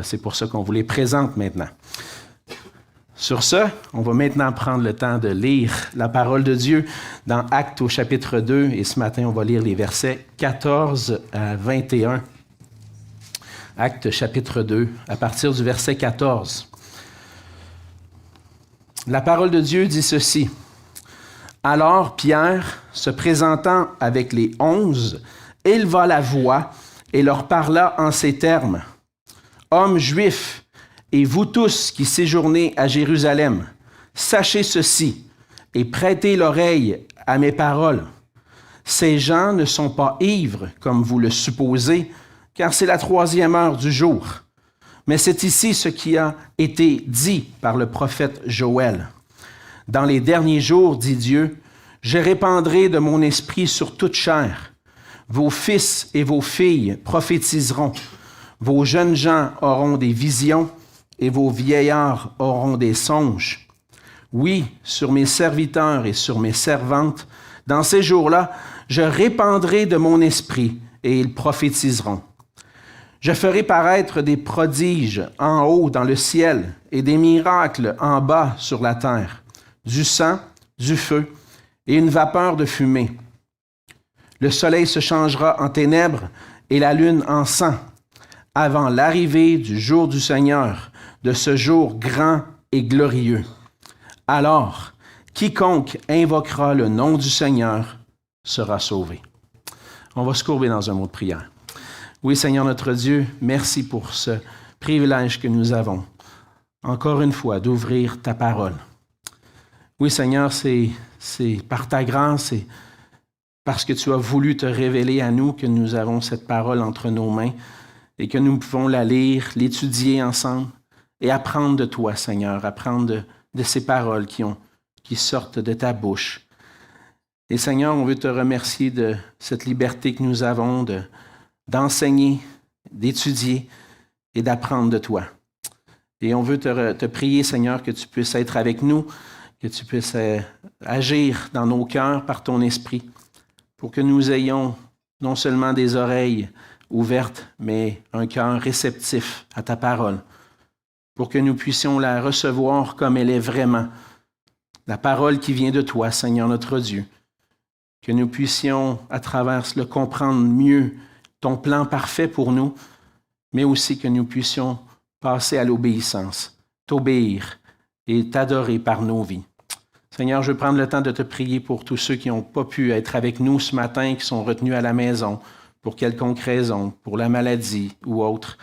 C'est pour ça qu'on vous les présente maintenant. Sur ce, on va maintenant prendre le temps de lire la parole de Dieu dans Actes au chapitre 2. Et ce matin, on va lire les versets 14 à 21. Actes chapitre 2, à partir du verset 14. La parole de Dieu dit ceci. « Alors Pierre, se présentant avec les 11, éleva la voix et leur parla en ces termes. « Hommes juifs, et vous tous qui séjournez à Jérusalem, sachez ceci et prêtez l'oreille à mes paroles. Ces gens ne sont pas ivres, comme vous le supposez, car c'est la 3e heure du jour. Mais c'est ici ce qui a été dit par le prophète Joël. Dans les derniers jours, dit Dieu, je répandrai de mon esprit sur toute chair. Vos fils et vos filles prophétiseront. Vos jeunes gens auront des visions et vos vieillards auront des songes. Oui, sur mes serviteurs et sur mes servantes, dans ces jours-là, je répandrai de mon esprit et ils prophétiseront. Je ferai paraître des prodiges en haut dans le ciel et des miracles en bas sur la terre, du sang, du feu et une vapeur de fumée. Le soleil se changera en ténèbres et la lune en sang, avant l'arrivée du jour du Seigneur, de ce jour grand et glorieux. Alors, quiconque invoquera le nom du Seigneur sera sauvé. » On va se courber dans un mot de prière. Oui, Seigneur notre Dieu, merci pour ce privilège que nous avons, encore une fois, d'ouvrir ta parole. Oui, Seigneur, c'est par ta grâce et parce que tu as voulu te révéler à nous que nous avons cette parole entre nos mains et que nous pouvons la lire, l'étudier ensemble et apprendre de toi, Seigneur, apprendre de ces paroles qui sortent de ta bouche. Et Seigneur, on veut te remercier de cette liberté que nous avons d'enseigner, d'étudier et d'apprendre de toi. Et on veut te prier, Seigneur, que tu puisses être avec nous, que tu puisses agir dans nos cœurs par ton esprit, pour que nous ayons non seulement des oreilles ouvertes, mais un cœur réceptif à ta parole, pour que nous puissions la recevoir comme elle est vraiment, la parole qui vient de toi, Seigneur notre Dieu, que nous puissions, à travers cela, comprendre mieux ton plan parfait pour nous, mais aussi que nous puissions passer à l'obéissance, t'obéir et t'adorer par nos vies. Seigneur, je veux prendre le temps de te prier pour tous ceux qui n'ont pas pu être avec nous ce matin, qui sont retenus à la maison pour quelconque raison, pour la maladie ou autre.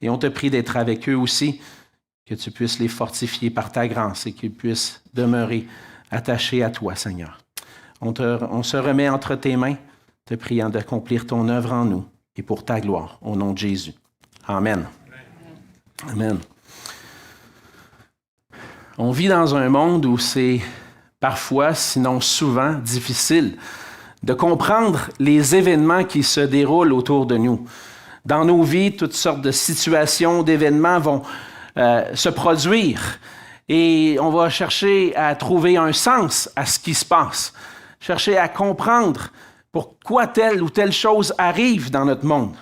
Et on te prie d'être avec eux aussi, que tu puisses les fortifier par ta grâce et qu'ils puissent demeurer attachés à toi, Seigneur. On se remet entre tes mains, te priant d'accomplir ton œuvre en nous et pour ta gloire, au nom de Jésus. Amen. Amen. On vit dans un monde où c'est parfois, sinon souvent, difficile de comprendre les événements qui se déroulent autour de nous. Dans nos vies, toutes sortes de situations, d'événements vont se produire et on va chercher à trouver un sens à ce qui se passe, chercher à comprendre pourquoi telle ou telle chose arrive dans notre monde.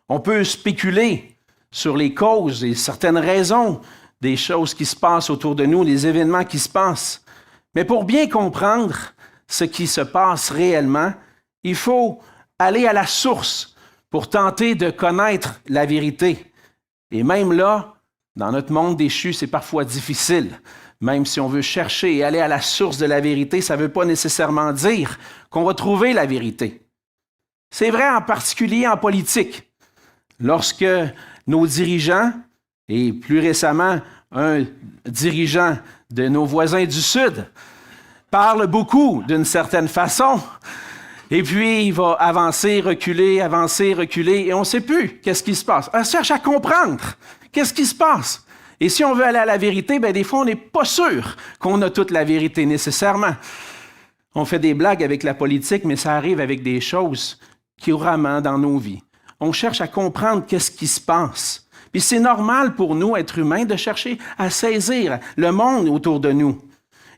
On peut spéculer sur les causes et certaines raisons des choses qui se passent autour de nous, des événements qui se passent. Mais pour bien comprendre ce qui se passe réellement, il faut aller à la source pour tenter de connaître la vérité. Et même là, dans notre monde déchu, c'est parfois difficile. Même si on veut chercher et aller à la source de la vérité, ça ne veut pas nécessairement dire qu'on va trouver la vérité. C'est vrai en particulier en politique. Lorsque nos dirigeants, et plus récemment un dirigeant de nos voisins du Sud, parle beaucoup d'une certaine façon, et puis il va avancer, reculer, et on ne sait plus qu'est-ce qui se passe. On cherche à comprendre qu'est-ce qui se passe. Et si on veut aller à la vérité, bien des fois, on n'est pas sûr qu'on a toute la vérité nécessairement. On fait des blagues avec la politique, mais ça arrive avec des choses couramment dans nos vies. On cherche à comprendre qu'est-ce qui se passe. Puis c'est normal pour nous, êtres humains, de chercher à saisir le monde autour de nous.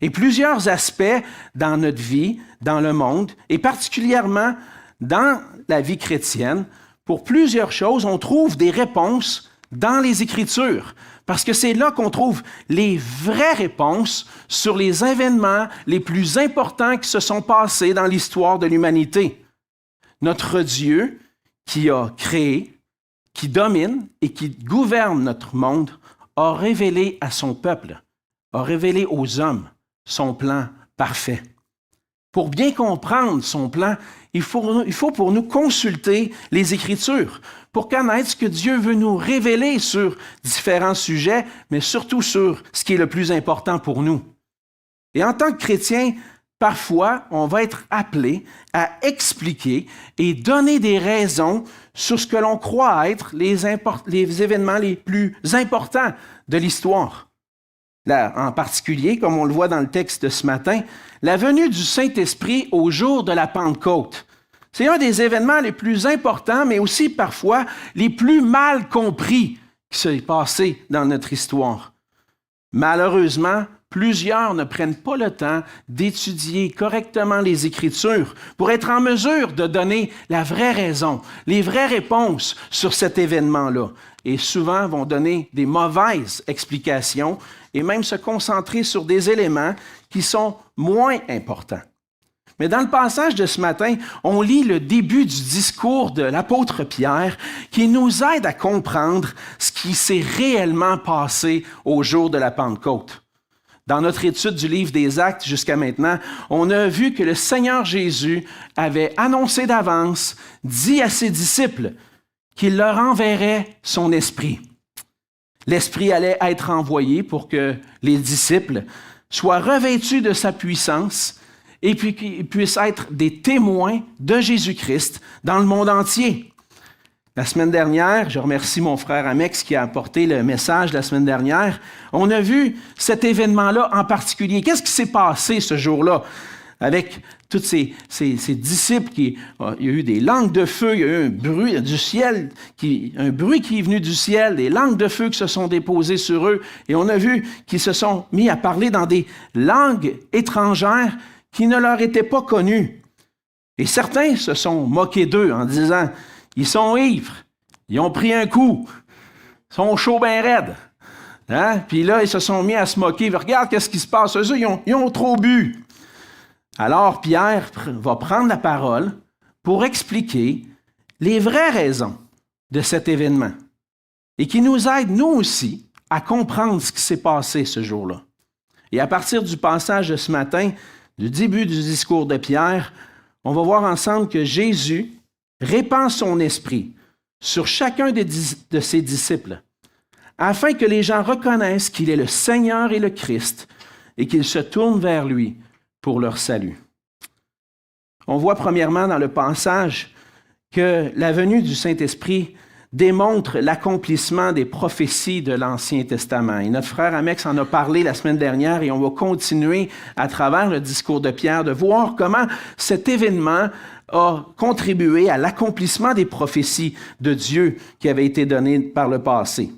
Et plusieurs aspects dans notre vie, dans le monde, et particulièrement dans la vie chrétienne, pour plusieurs choses, on trouve des réponses dans les Écritures, parce que c'est là qu'on trouve les vraies réponses sur les événements les plus importants qui se sont passés dans l'histoire de l'humanité. Notre Dieu, qui a créé, qui domine et qui gouverne notre monde, a révélé à son peuple, a révélé aux hommes son plan parfait. Pour bien comprendre son plan, il faut pour nous consulter les Écritures, pour connaître ce que Dieu veut nous révéler sur différents sujets, mais surtout sur ce qui est le plus important pour nous. Et en tant que chrétien, parfois, on va être appelé à expliquer et donner des raisons sur ce que l'on croit être les événements les plus importants de l'histoire. Là, en particulier, comme on le voit dans le texte de ce matin, la venue du Saint-Esprit au jour de la Pentecôte. C'est un des événements les plus importants, mais aussi parfois les plus mal compris qui s'est passé dans notre histoire. Malheureusement, plusieurs ne prennent pas le temps d'étudier correctement les Écritures pour être en mesure de donner la vraie raison, les vraies réponses sur cet événement-là. Et souvent vont donner des mauvaises explications et même se concentrer sur des éléments qui sont moins importants. Mais dans le passage de ce matin, on lit le début du discours de l'apôtre Pierre qui nous aide à comprendre ce qui s'est réellement passé au jour de la Pentecôte. Dans notre étude du livre des Actes jusqu'à maintenant, on a vu que le Seigneur Jésus avait annoncé d'avance, dit à ses disciples qu'il leur enverrait son Esprit. L'Esprit allait être envoyé pour que les disciples soient revêtus de sa puissance et puis qu'ils puissent être des témoins de Jésus-Christ dans le monde entier. La semaine dernière, je remercie mon frère Amex qui a apporté le message la semaine dernière, on a vu cet événement-là en particulier. Qu'est-ce qui s'est passé ce jour-là avec tous ces disciples? Il y a eu des langues de feu, il y a eu un bruit du ciel, un bruit qui est venu du ciel, des langues de feu qui se sont déposées sur eux, et on a vu qu'ils se sont mis à parler dans des langues étrangères qui ne leur étaient pas connues. Et certains se sont moqués d'eux en disant, ils sont ivres, ils ont pris un coup, ils sont chauds ben raides. Hein? Puis là, ils se sont mis à se moquer. Regarde qu'est-ce qui se passe. Eux, ils ont trop bu. Alors, Pierre va prendre la parole pour expliquer les vraies raisons de cet événement et qui nous aide, nous aussi, à comprendre ce qui s'est passé ce jour-là. Et à partir du passage de ce matin, du début du discours de Pierre, on va voir ensemble que Jésus répand son esprit sur chacun de ses disciples, afin que les gens reconnaissent qu'il est le Seigneur et le Christ et qu'ils se tournent vers lui pour leur salut. On voit premièrement dans le passage que la venue du Saint-Esprit démontre l'accomplissement des prophéties de l'Ancien Testament. Et notre frère Amex en a parlé la semaine dernière et on va continuer à travers le discours de Pierre de voir comment cet événement a contribué à l'accomplissement des prophéties de Dieu qui avaient été données par le passé.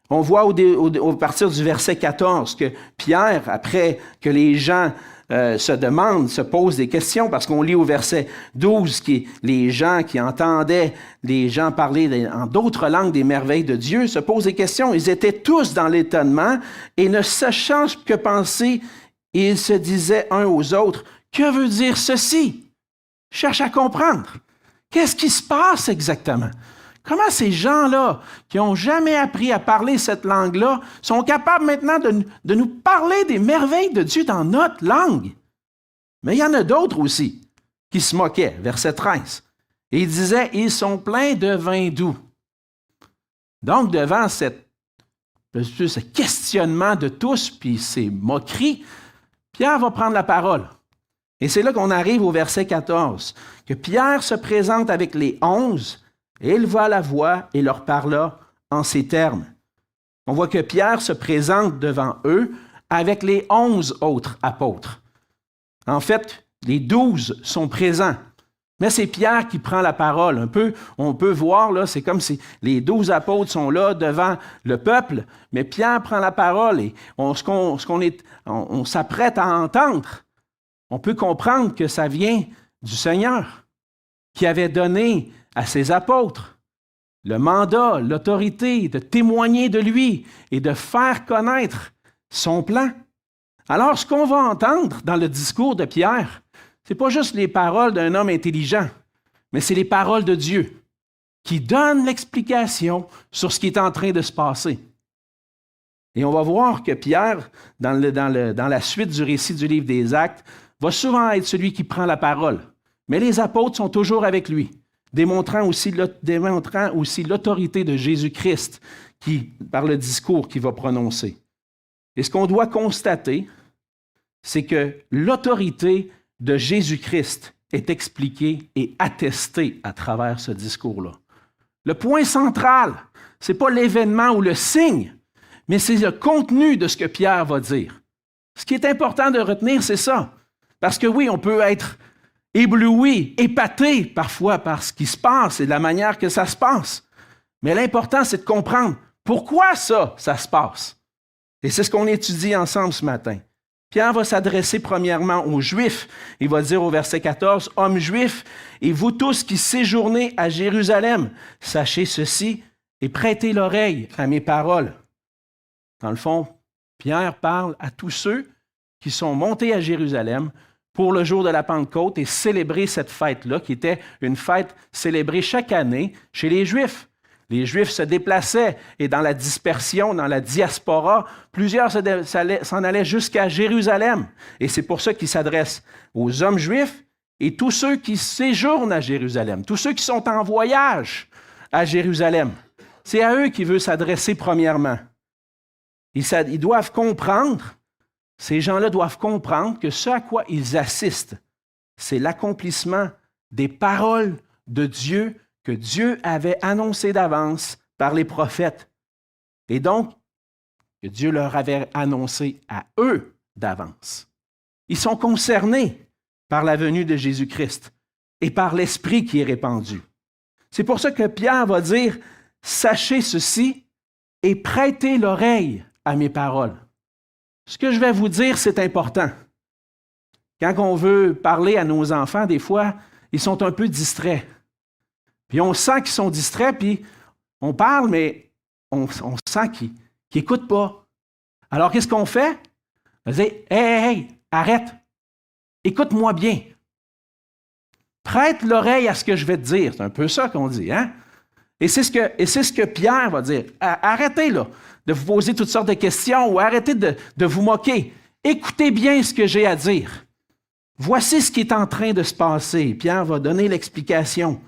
On voit au partir du verset 14 que Pierre, après que les gens se posent des questions, parce qu'on lit au verset 12 que les gens qui entendaient les gens parler en d'autres langues des merveilles de Dieu se posent des questions. Ils étaient tous dans l'étonnement et ne sachant que penser, ils se disaient uns aux autres, « Que veut dire ceci? » Cherche à comprendre. Qu'est-ce qui se passe exactement? Comment ces gens-là, qui n'ont jamais appris à parler cette langue-là, sont capables maintenant de nous parler des merveilles de Dieu dans notre langue? Mais il y en a d'autres aussi qui se moquaient, verset 13. Et ils disaient, ils sont pleins de vin doux. Donc, devant ce questionnement de tous, puis ces moqueries, Pierre va prendre la parole. Et c'est là qu'on arrive au verset 14, que Pierre se présente avec les 11, éleva la voix et leur parla en ces termes. On voit que Pierre se présente devant eux avec les 11 autres apôtres. En fait, les 12 sont présents, mais c'est Pierre qui prend la parole. On peut voir, là, c'est comme si les 12 apôtres sont là devant le peuple, mais Pierre prend la parole et on s'apprête à entendre. On peut comprendre que ça vient du Seigneur qui avait donné à ses apôtres le mandat, l'autorité de témoigner de lui et de faire connaître son plan. Alors, ce qu'on va entendre dans le discours de Pierre, ce n'est pas juste les paroles d'un homme intelligent, mais c'est les paroles de Dieu qui donnent l'explication sur ce qui est en train de se passer. Et on va voir que Pierre, dans la suite du récit du livre des Actes, va souvent être celui qui prend la parole. Mais les apôtres sont toujours avec lui, démontrant aussi l'autorité de Jésus-Christ par le discours qu'il va prononcer. Et ce qu'on doit constater, c'est que l'autorité de Jésus-Christ est expliquée et attestée à travers ce discours-là. Le point central, ce n'est pas l'événement ou le signe, mais c'est le contenu de ce que Pierre va dire. Ce qui est important de retenir, c'est ça. Parce que oui, on peut être ébloui, épaté parfois par ce qui se passe et de la manière que ça se passe. Mais l'important, c'est de comprendre pourquoi ça se passe. Et c'est ce qu'on étudie ensemble ce matin. Pierre va s'adresser premièrement aux Juifs. Il va dire au verset 14, « Hommes juifs, et vous tous qui séjournez à Jérusalem, sachez ceci et prêtez l'oreille à mes paroles. » Dans le fond, Pierre parle à tous ceux qui sont montés à Jérusalem pour le jour de la Pentecôte et célébrer cette fête-là, qui était une fête célébrée chaque année chez les Juifs. Les Juifs se déplaçaient et dans la dispersion, dans la diaspora, plusieurs s'en allaient jusqu'à Jérusalem. Et c'est pour ça qu'il s'adresse aux hommes juifs et tous ceux qui séjournent à Jérusalem, tous ceux qui sont en voyage à Jérusalem. C'est à eux qu'il veut s'adresser premièrement. Ils doivent comprendre, ces gens-là doivent comprendre que ce à quoi ils assistent, c'est l'accomplissement des paroles de Dieu que Dieu avait annoncées d'avance par les prophètes. Et donc, que Dieu leur avait annoncé à eux d'avance. Ils sont concernés par la venue de Jésus-Christ et par l'Esprit qui est répandu. C'est pour ça que Pierre va dire, « Sachez ceci et prêtez l'oreille à mes paroles. » Ce que je vais vous dire, c'est important. Quand on veut parler à nos enfants, des fois, ils sont un peu distraits. Puis on sent qu'ils sont distraits, puis on parle, mais on sent qu'ils n'écoutent pas. Alors, qu'est-ce qu'on fait? On dit, hey, arrête, écoute-moi bien. Prête l'oreille à ce que je vais te dire. C'est un peu ça qu'on dit, hein? Et c'est ce que Pierre va dire. Arrêtez là, de vous poser toutes sortes de questions ou arrêtez de vous moquer. Écoutez bien ce que j'ai à dire. Voici ce qui est en train de se passer. Pierre va donner l'explication.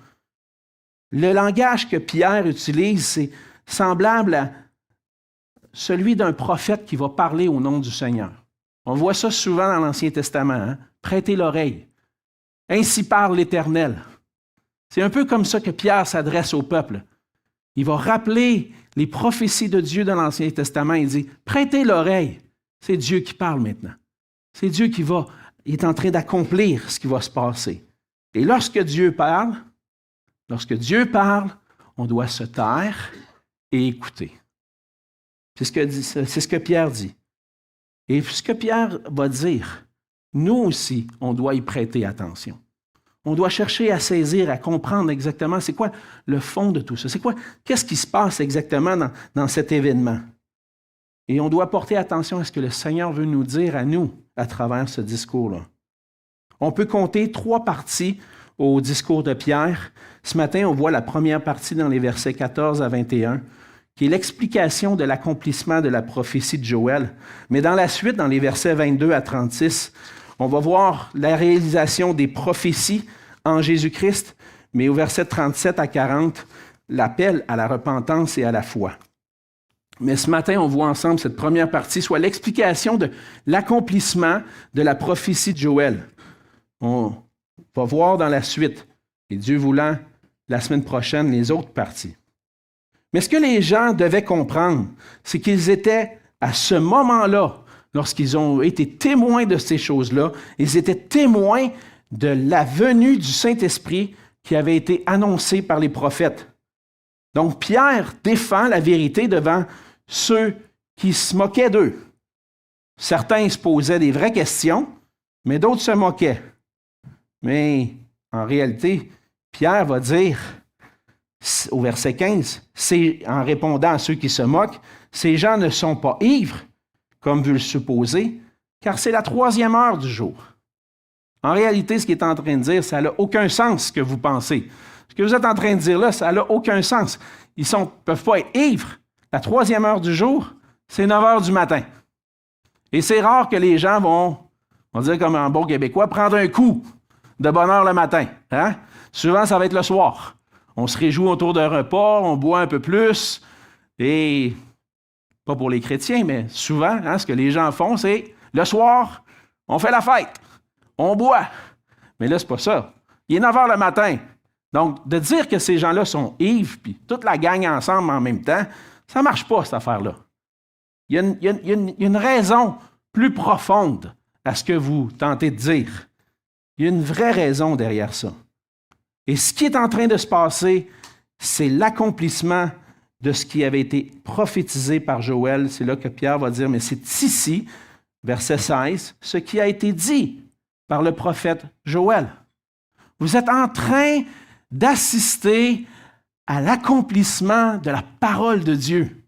Le langage que Pierre utilise, c'est semblable à celui d'un prophète qui va parler au nom du Seigneur. On voit ça souvent dans l'Ancien Testament. Hein? Prêtez l'oreille. Ainsi parle l'Éternel. C'est un peu comme ça que Pierre s'adresse au peuple. Il va rappeler les prophéties de Dieu dans l'Ancien Testament. Il dit, prêtez l'oreille. C'est Dieu qui parle maintenant. C'est Dieu qui est en train d'accomplir ce qui va se passer. Et lorsque Dieu parle, on doit se taire et écouter. C'est ce que Pierre dit. Et ce que Pierre va dire, nous aussi, on doit y prêter attention. On doit chercher à saisir, à comprendre exactement c'est quoi le fond de tout ça. Qu'est-ce qui se passe exactement dans cet événement? Et on doit porter attention à ce que le Seigneur veut nous dire à nous à travers ce discours-là. On peut compter 3 parties au discours de Pierre. Ce matin, on voit la première partie dans les versets 14 à 21, qui est l'explication de l'accomplissement de la prophétie de Joël. Mais dans la suite, dans les versets 22 à 36, on va voir la réalisation des prophéties en Jésus-Christ, mais au verset 37 à 40, l'appel à la repentance et à la foi. Mais ce matin, on voit ensemble cette première partie, soit l'explication de l'accomplissement de la prophétie de Joël. On va voir dans la suite, et Dieu voulant, la semaine prochaine, les autres parties. Mais ce que les gens devaient comprendre, c'est qu'ils étaient à ce moment-là, lorsqu'ils ont été témoins de ces choses-là, ils étaient témoins de la venue du Saint-Esprit qui avait été annoncée par les prophètes. Donc, Pierre défend la vérité devant ceux qui se moquaient d'eux. Certains se posaient des vraies questions, mais d'autres se moquaient. Mais en réalité, Pierre va dire, au verset 15, c'est en répondant à ceux qui se moquent, ces gens ne sont pas ivres, comme vous le supposez, car c'est la 3e heure du jour. En réalité, ce qu'il est en train de dire, ça n'a aucun sens ce que vous pensez. Ce que vous êtes en train de dire là, ça n'a aucun sens. Ils ne peuvent pas être ivres. La 3e heure du jour, c'est 9 heures du matin. Et c'est rare que les gens vont, on va dire comme un bon Québécois, prendre un coup de bonne heure le matin. Hein? Souvent, ça va être le soir. On se réjouit autour d'un repas, on boit un peu plus. Et, pas pour les chrétiens, mais souvent, hein, ce que les gens font, c'est le soir, on fait la fête, on boit. Mais là, c'est pas ça. Il est 9 heures le matin. Donc, de dire que ces gens-là sont ivres, puis toute la gang ensemble en même temps, ça ne marche pas, cette affaire-là. Il y a une raison plus profonde à ce que vous tentez de dire. Il y a une vraie raison derrière ça. Et ce qui est en train de se passer, c'est l'accomplissement de ce qui avait été prophétisé par Joël. C'est là que Pierre va dire, mais c'est ici, verset 16, ce qui a été dit par le prophète Joël. Vous êtes en train d'assister à l'accomplissement de la parole de Dieu,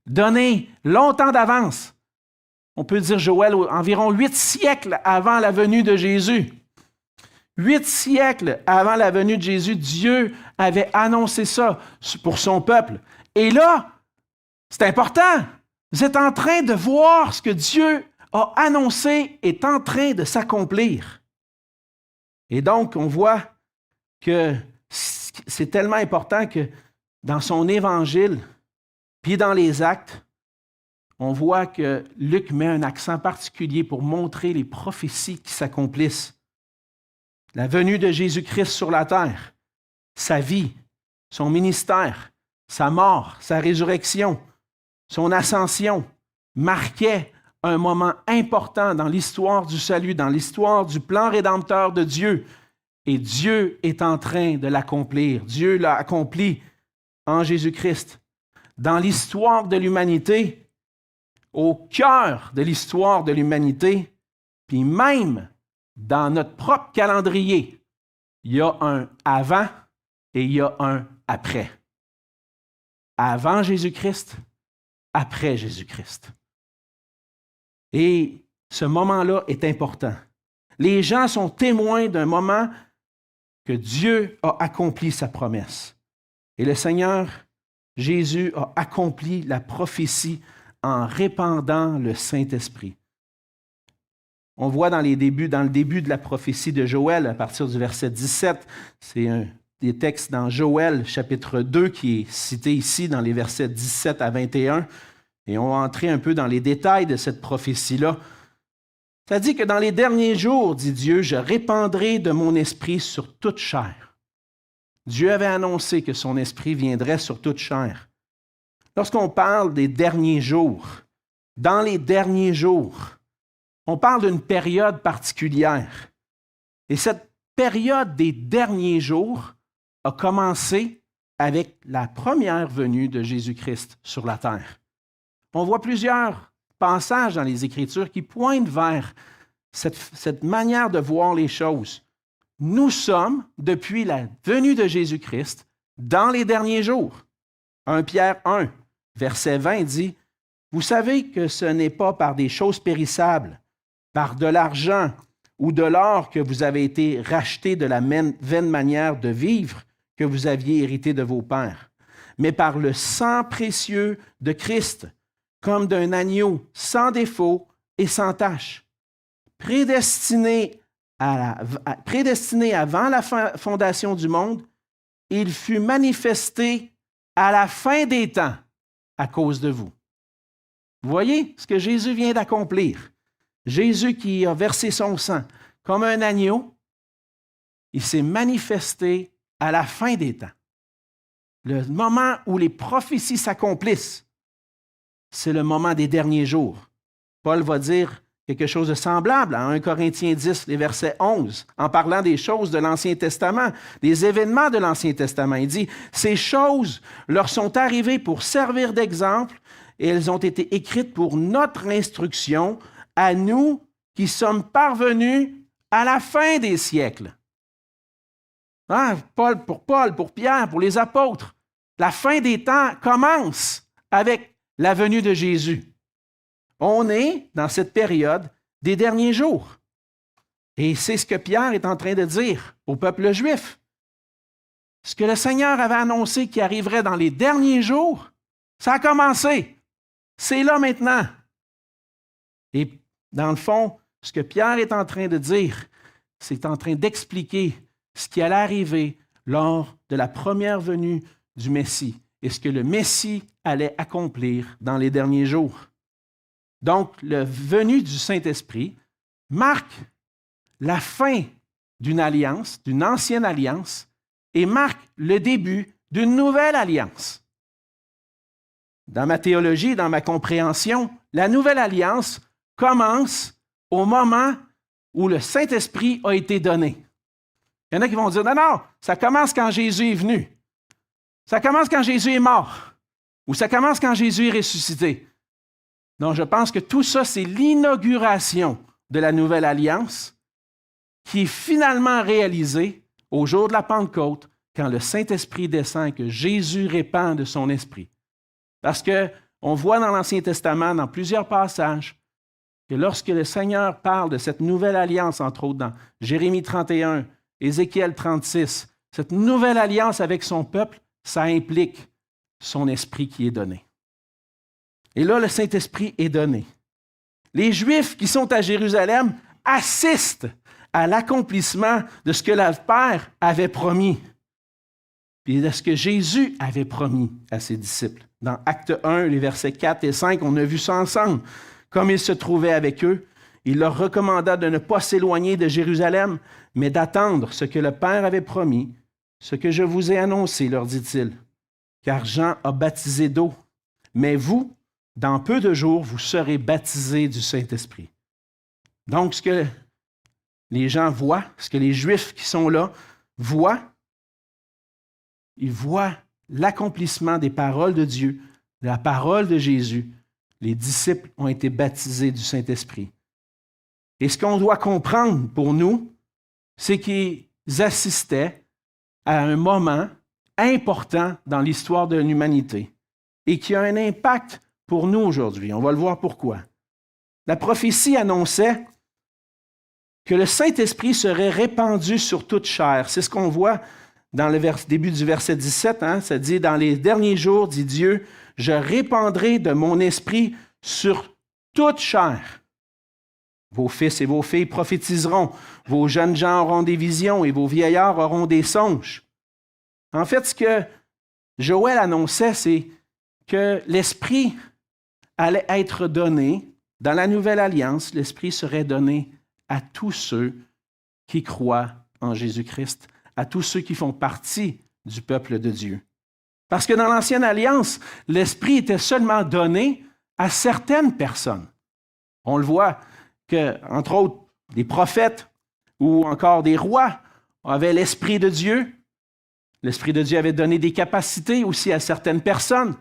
donnée longtemps d'avance. On peut dire Joël environ 8 siècles avant la venue de Jésus. 8 siècles avant la venue de Jésus, Dieu avait annoncé ça pour son peuple. Et là, c'est important. Vous êtes en train de voir ce que Dieu a annoncé est en train de s'accomplir. Et donc, on voit que c'est tellement important que dans son évangile, puis dans les actes, on voit que Luc met un accent particulier pour montrer les prophéties qui s'accomplissent. La venue de Jésus-Christ sur la terre, sa vie, son ministère, sa mort, sa résurrection, son ascension marquaient un moment important dans l'histoire du salut, dans l'histoire du plan rédempteur de Dieu. Et Dieu est en train de l'accomplir. Dieu l'a accompli en Jésus-Christ. Dans l'histoire de l'humanité, au cœur de l'histoire de l'humanité, puis même dans notre propre calendrier, il y a un avant et il y a un après. Avant Jésus-Christ, après Jésus-Christ. Et ce moment-là est important. Les gens sont témoins d'un moment que Dieu a accompli sa promesse. Et le Seigneur Jésus a accompli la prophétie en répandant le Saint-Esprit. On voit dans le début de la prophétie de Joël, à partir du verset 17, c'est des textes dans Joël, chapitre 2, qui est cité ici dans les versets 17 à 21. Et on va entrer un peu dans les détails de cette prophétie-là. Ça dit que dans les derniers jours, dit Dieu, je répandrai de mon esprit sur toute chair. Dieu avait annoncé que son esprit viendrait sur toute chair. Lorsqu'on parle des derniers jours, dans les derniers jours, on parle d'une période particulière. Et cette période des derniers jours a commencé avec la première venue de Jésus-Christ sur la terre. On voit plusieurs passages dans les Écritures qui pointent vers cette manière de voir les choses. Nous sommes, depuis la venue de Jésus-Christ, dans les derniers jours. 1 Pierre 1, verset 20 dit, « Vous savez que ce n'est pas par des choses périssables, par de l'argent ou de l'or que vous avez été rachetés de la vaine manière de vivre que vous aviez hérité de vos pères, mais par le sang précieux de Christ, comme d'un agneau sans défaut et sans tache, prédestiné avant la fondation du monde, il fut manifesté à la fin des temps à cause de vous. » Vous voyez ce que Jésus vient d'accomplir. Jésus qui a versé son sang comme un agneau, il s'est manifesté à la fin des temps. Le moment où les prophéties s'accomplissent, c'est le moment des derniers jours. Paul va dire quelque chose de semblable en 1 Corinthiens 10, les versets 11, en parlant des choses de l'Ancien Testament, des événements de l'Ancien Testament. Il dit, « Ces choses leur sont arrivées pour servir d'exemple et elles ont été écrites pour notre instruction, à nous qui sommes parvenus à la fin des siècles. » Hein? Paul, pour Pierre, pour les apôtres. La fin des temps commence avec la venue de Jésus. On est dans cette période des derniers jours. Et c'est ce que Pierre est en train de dire au peuple juif. Ce que le Seigneur avait annoncé qui arriverait dans les derniers jours, ça a commencé. C'est là maintenant. Et dans le fond, ce que Pierre est en train de dire, c'est en train d'expliquer ce qui allait arriver lors de la première venue du Messie et ce que le Messie allait accomplir dans les derniers jours. Donc, la venue du Saint-Esprit marque la fin d'une alliance, d'une ancienne alliance, et marque le début d'une nouvelle alliance. Dans ma théologie, dans ma compréhension, la nouvelle alliance commence au moment où le Saint-Esprit a été donné. Il y en a qui vont dire, non, ça commence quand Jésus est venu. Ça commence quand Jésus est mort. Ou ça commence quand Jésus est ressuscité. Donc, je pense que tout ça, c'est l'inauguration de la nouvelle alliance qui est finalement réalisée au jour de la Pentecôte, quand le Saint-Esprit descend et que Jésus répand de son esprit. Parce qu'on voit dans l'Ancien Testament, dans plusieurs passages, que lorsque le Seigneur parle de cette nouvelle alliance, entre autres dans Jérémie 31, Ézéchiel 36, cette nouvelle alliance avec son peuple, ça implique son esprit qui est donné. Et là, le Saint-Esprit est donné. Les Juifs qui sont à Jérusalem assistent à l'accomplissement de ce que le Père avait promis, puis de ce que Jésus avait promis à ses disciples. Dans Acte 1, les versets 4 et 5, on a vu ça ensemble. Comme il se trouvait avec eux, il leur recommanda de ne pas s'éloigner de Jérusalem, mais d'attendre ce que le Père avait promis, ce que je vous ai annoncé, leur dit-il. Car Jean a baptisé d'eau, mais vous, dans peu de jours, vous serez baptisés du Saint-Esprit. Donc, ce que les gens voient, ce que les Juifs qui sont là voient, ils voient l'accomplissement des paroles de Dieu, de la parole de Jésus. Les disciples ont été baptisés du Saint-Esprit. Et ce qu'on doit comprendre pour nous, c'est qu'ils assistaient à un moment important dans l'histoire de l'humanité et qui a un impact pour nous aujourd'hui. On va le voir pourquoi. La prophétie annonçait que le Saint-Esprit serait répandu sur toute chair. C'est ce qu'on voit dans le début du verset 17. Ça dit, « Dans les derniers jours, dit Dieu, je répandrai de mon esprit sur toute chair. Vos fils et vos filles prophétiseront, vos jeunes gens auront des visions et vos vieillards auront des songes. » En fait, ce que Joël annonçait, c'est que l'Esprit allait être donné, dans la nouvelle alliance, l'Esprit serait donné à tous ceux qui croient en Jésus-Christ, à tous ceux qui font partie du peuple de Dieu. Parce que dans l'Ancienne Alliance, l'Esprit était seulement donné à certaines personnes. On le voit que, entre autres, des prophètes ou encore des rois avaient l'Esprit de Dieu. L'Esprit de Dieu avait donné des capacités aussi à certaines personnes.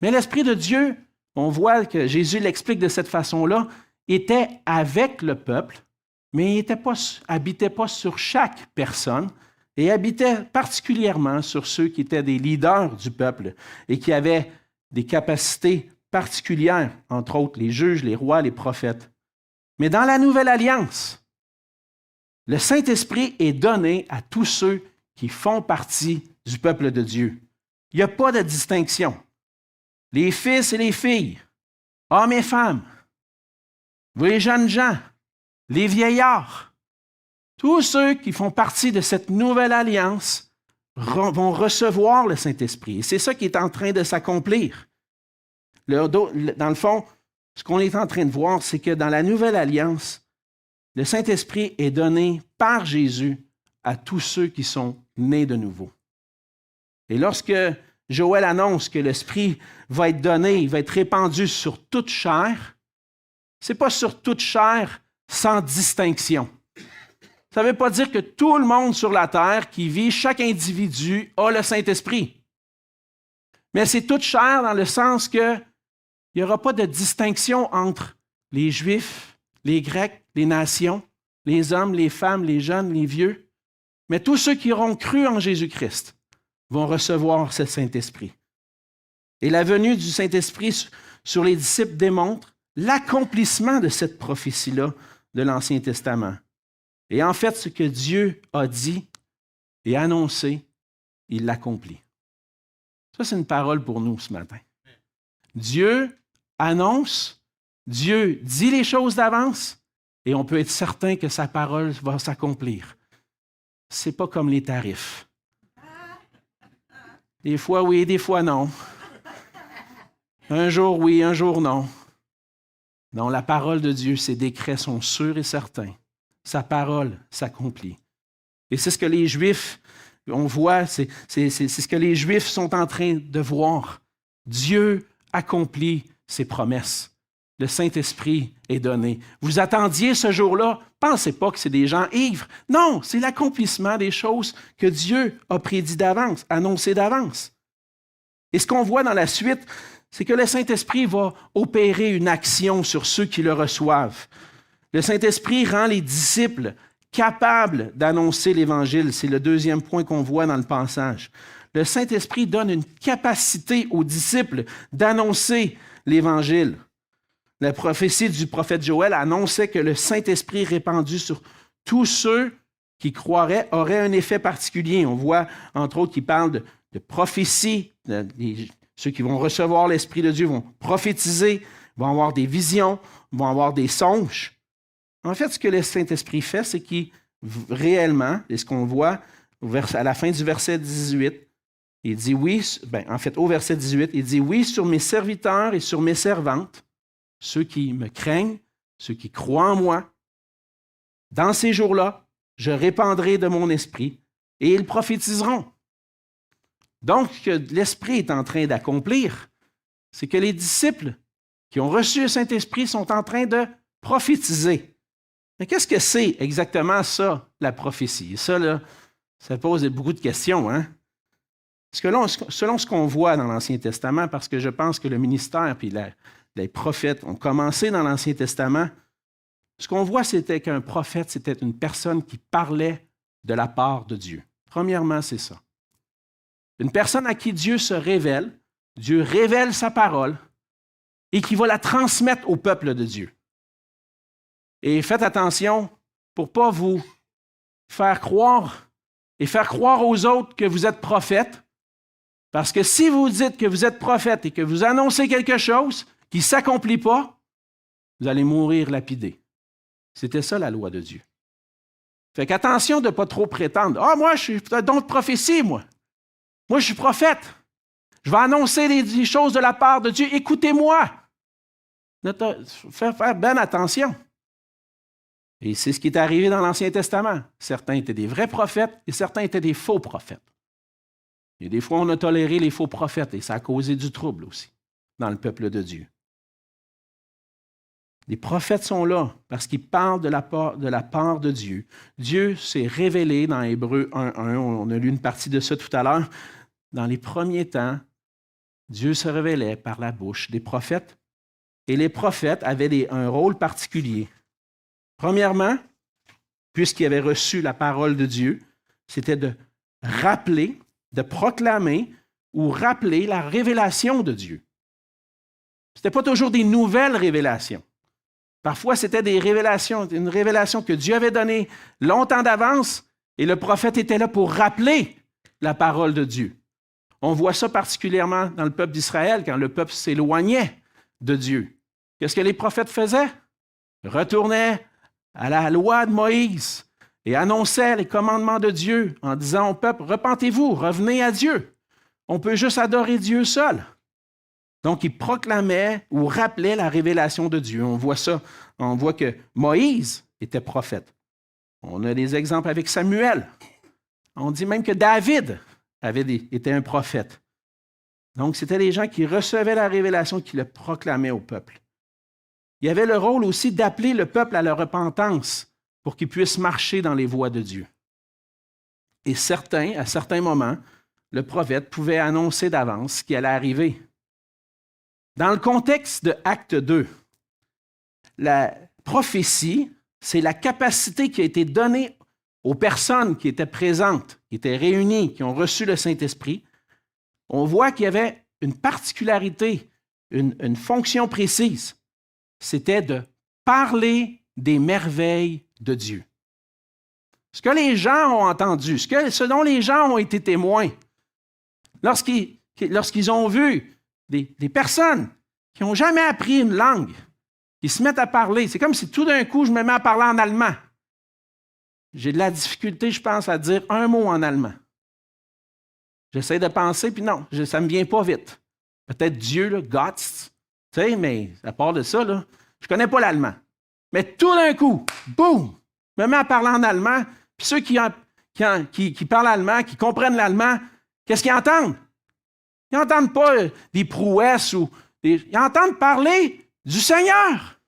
Mais l'Esprit de Dieu, on voit que Jésus l'explique de cette façon-là, était avec le peuple, mais il n'habitait pas sur chaque personne et habitait particulièrement sur ceux qui étaient des leaders du peuple et qui avaient des capacités particulières, entre autres les juges, les rois, les prophètes. Mais dans la Nouvelle Alliance, le Saint-Esprit est donné à tous ceux qui font partie du peuple de Dieu. Il n'y a pas de distinction. Les fils et les filles, hommes et femmes, les jeunes gens, les vieillards, tous ceux qui font partie de cette nouvelle alliance vont recevoir le Saint-Esprit. Et c'est ça qui est en train de s'accomplir. Dans le fond, ce qu'on est en train de voir, c'est que dans la nouvelle alliance, le Saint-Esprit est donné par Jésus à tous ceux qui sont nés de nouveau. Et lorsque Joël annonce que l'Esprit va être donné, il va être répandu sur toute chair, ce n'est pas sur toute chair sans distinction. Ça ne veut pas dire que tout le monde sur la terre qui vit, chaque individu a le Saint-Esprit. Mais c'est toute chair dans le sens qu'il n'y aura pas de distinction entre les Juifs, les Grecs, les nations, les hommes, les femmes, les jeunes, les vieux. Mais tous ceux qui auront cru en Jésus-Christ vont recevoir ce Saint-Esprit. Et la venue du Saint-Esprit sur les disciples démontre l'accomplissement de cette prophétie-là de l'Ancien Testament. Et en fait, ce que Dieu a dit et annoncé, il l'accomplit. Ça, c'est une parole pour nous ce matin. Dieu annonce, Dieu dit les choses d'avance, et on peut être certain que sa parole va s'accomplir. Ce n'est pas comme les tarifs. Des fois oui, des fois non. Un jour oui, un jour non. Non, la parole de Dieu, ses décrets sont sûrs et certains. Sa parole s'accomplit. Et c'est ce que les Juifs, on voit, c'est ce que les Juifs sont en train de voir. Dieu accomplit ses promesses. Le Saint-Esprit est donné. Vous attendiez ce jour-là, pensez pas que c'est des gens ivres. Non, c'est l'accomplissement des choses que Dieu a prédit d'avance, annoncé d'avance. Et ce qu'on voit dans la suite, c'est que le Saint-Esprit va opérer une action sur ceux qui le reçoivent. Le Saint-Esprit rend les disciples capables d'annoncer l'Évangile. C'est le deuxième point qu'on voit dans le passage. Le Saint-Esprit donne une capacité aux disciples d'annoncer l'Évangile. La prophétie du prophète Joël annonçait que le Saint-Esprit répandu sur tous ceux qui croiraient aurait un effet particulier. On voit, entre autres, qu'il parle de prophétie. Ceux qui vont recevoir l'Esprit de Dieu vont prophétiser, vont avoir des visions, vont avoir des songes. En fait, ce que le Saint-Esprit fait, c'est qu'il réellement, et ce qu'on voit à la fin du verset 18, il dit oui, au verset 18, il dit oui sur mes serviteurs et sur mes servantes, ceux qui me craignent, ceux qui croient en moi. Dans ces jours-là, je répandrai de mon esprit et ils prophétiseront. Donc, ce que l'Esprit est en train d'accomplir, c'est que les disciples qui ont reçu le Saint-Esprit sont en train de prophétiser. Mais qu'est-ce que c'est exactement ça, la prophétie? Ça, là, ça pose beaucoup de questions, hein? Parce que selon ce qu'on voit dans l'Ancien Testament, parce que je pense que le ministère et les prophètes ont commencé dans l'Ancien Testament, ce qu'on voit, c'était qu'un prophète, c'était une personne qui parlait de la part de Dieu. Premièrement, c'est ça. Une personne à qui Dieu se révèle, Dieu révèle sa parole et qui va la transmettre au peuple de Dieu. Et faites attention pour ne pas vous faire croire et faire croire aux autres que vous êtes prophète, parce que si vous dites que vous êtes prophète et que vous annoncez quelque chose qui ne s'accomplit pas, vous allez mourir lapidé. C'était ça la loi de Dieu. Fait qu'attention de ne pas trop prétendre. Ah, moi, je suis don de prophétie, moi. Moi, je suis prophète. Je vais annoncer les choses de la part de Dieu. Écoutez-moi. Faire bien attention. Et c'est ce qui est arrivé dans l'Ancien Testament. Certains étaient des vrais prophètes et certains étaient des faux prophètes. Et des fois, on a toléré les faux prophètes et ça a causé du trouble aussi dans le peuple de Dieu. Les prophètes sont là parce qu'ils parlent de la part de Dieu. Dieu s'est révélé dans Hébreux 1.1. On a lu une partie de ça tout à l'heure. Dans les premiers temps, Dieu se révélait par la bouche des prophètes et les prophètes avaient un rôle particulier. Premièrement, puisqu'ils avaient reçu la parole de Dieu, c'était de rappeler, de proclamer ou rappeler la révélation de Dieu. Ce n'était pas toujours des nouvelles révélations. Parfois, c'était des révélations, une révélation que Dieu avait donnée longtemps d'avance et le prophète était là pour rappeler la parole de Dieu. On voit ça particulièrement dans le peuple d'Israël, quand le peuple s'éloignait de Dieu. Qu'est-ce que les prophètes faisaient? Retournaient à la loi de Moïse et annonçaient les commandements de Dieu en disant au peuple, repentez-vous, revenez à Dieu. On peut juste adorer Dieu seul. Donc, ils proclamaient ou rappelaient la révélation de Dieu. On voit ça. On voit que Moïse était prophète. On a des exemples avec Samuel. On dit même que David était un prophète. Donc, c'était les gens qui recevaient la révélation, qui le proclamaient au peuple. Il y avait le rôle aussi d'appeler le peuple à la repentance pour qu'il puisse marcher dans les voies de Dieu. Et à certains moments, le prophète pouvait annoncer d'avance ce qui allait arriver. Dans le contexte de Acte 2, la prophétie, c'est la capacité qui a été donnée aux personnes qui étaient présentes, qui étaient réunies, qui ont reçu le Saint-Esprit, on voit qu'il y avait une particularité, une fonction précise. C'était de parler des merveilles de Dieu. Ce que les gens ont entendu, ce dont les gens ont été témoins, lorsqu'ils ont vu des personnes qui n'ont jamais appris une langue, qui se mettent à parler, c'est comme si tout d'un coup je me mets à parler en allemand. J'ai de la difficulté, je pense, à dire un mot en allemand. J'essaie de penser, puis non, ça ne me vient pas vite. Peut-être Dieu, là, Gott, tu sais, mais à part de ça, là, je ne connais pas l'allemand. Mais tout d'un coup, boum, je me mets à parler en allemand, puis ceux qui parlent allemand, qui comprennent l'allemand, qu'est-ce qu'ils entendent? Ils n'entendent pas des prouesses ils entendent parler du Seigneur,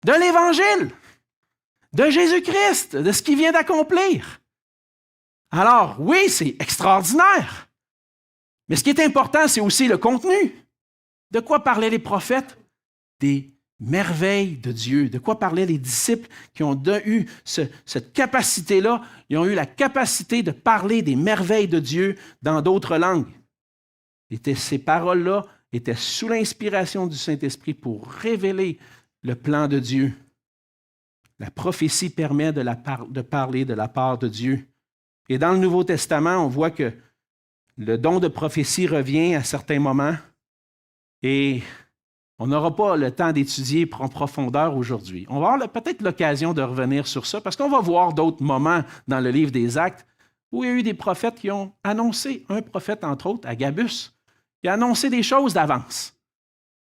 de l'Évangile, de Jésus-Christ, de ce qu'il vient d'accomplir. Alors, oui, c'est extraordinaire. Mais ce qui est important, c'est aussi le contenu. De quoi parlaient les prophètes? Des merveilles de Dieu. De quoi parlaient les disciples qui ont eu cette capacité-là? Ils ont eu la capacité de parler des merveilles de Dieu dans d'autres langues. Ces paroles-là étaient sous l'inspiration du Saint-Esprit pour révéler le plan de Dieu. La prophétie permet de parler de la part de Dieu. Et dans le Nouveau Testament, on voit que le don de prophétie revient à certains moments et on n'aura pas le temps d'étudier en profondeur aujourd'hui. On va avoir peut-être l'occasion de revenir sur ça parce qu'on va voir d'autres moments dans le livre des Actes où il y a eu des prophètes qui ont annoncé, un prophète entre autres, Agabus, qui a annoncé des choses d'avance.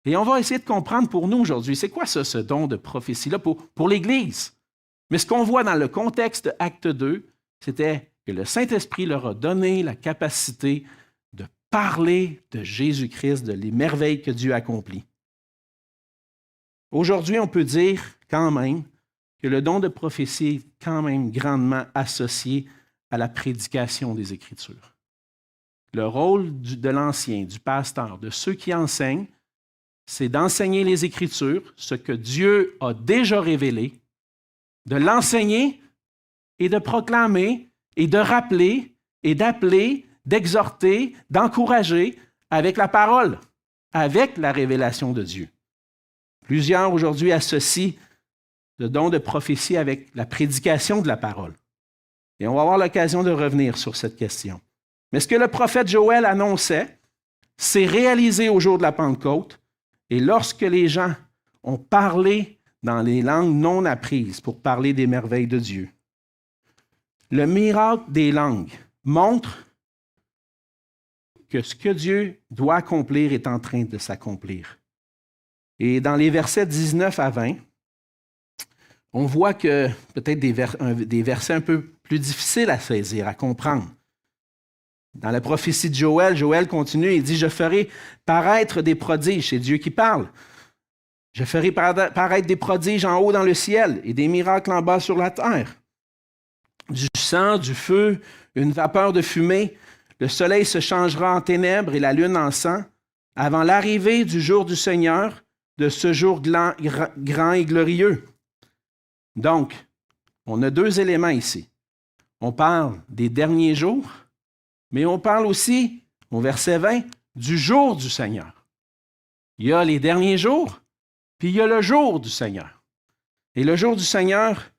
Et on va essayer de comprendre pour nous aujourd'hui, c'est quoi ça, ce don de prophétie-là pour l'Église? Mais ce qu'on voit dans le contexte de Acte 2, c'était que le Saint-Esprit leur a donné la capacité de parler de Jésus-Christ, de les merveilles que Dieu accomplit. Aujourd'hui, on peut dire quand même que le don de prophétie est quand même grandement associé à la prédication des Écritures. Le rôle de l'ancien, du pasteur, de ceux qui enseignent, c'est d'enseigner les Écritures, ce que Dieu a déjà révélé, de l'enseigner et de proclamer et de rappeler et d'appeler, d'exhorter, d'encourager avec la parole, avec la révélation de Dieu. Plusieurs aujourd'hui associent le don de prophétie avec la prédication de la parole. Et on va avoir l'occasion de revenir sur cette question. Mais ce que le prophète Joël annonçait, c'est réalisé au jour de la Pentecôte. Et lorsque les gens ont parlé dans les langues non apprises pour parler des merveilles de Dieu, le miracle des langues montre que ce que Dieu doit accomplir est en train de s'accomplir. Et dans les versets 19 à 20, on voit que peut-être des versets un peu plus difficiles à saisir, à comprendre. Dans la prophétie de Joël, Joël continue et dit « Je ferai paraître des prodiges », c'est Dieu qui parle. « Je ferai paraître des prodiges en haut dans le ciel et des miracles en bas sur la terre. Du sang, du feu, une vapeur de fumée, le soleil se changera en ténèbres et la lune en sang, avant l'arrivée du jour du Seigneur, de ce jour grand et glorieux. » Donc, on a deux éléments ici. On parle des derniers jours, mais on parle aussi, au verset 20, du jour du Seigneur. Il y a les derniers jours, puis il y a le jour du Seigneur. Et le jour du Seigneur,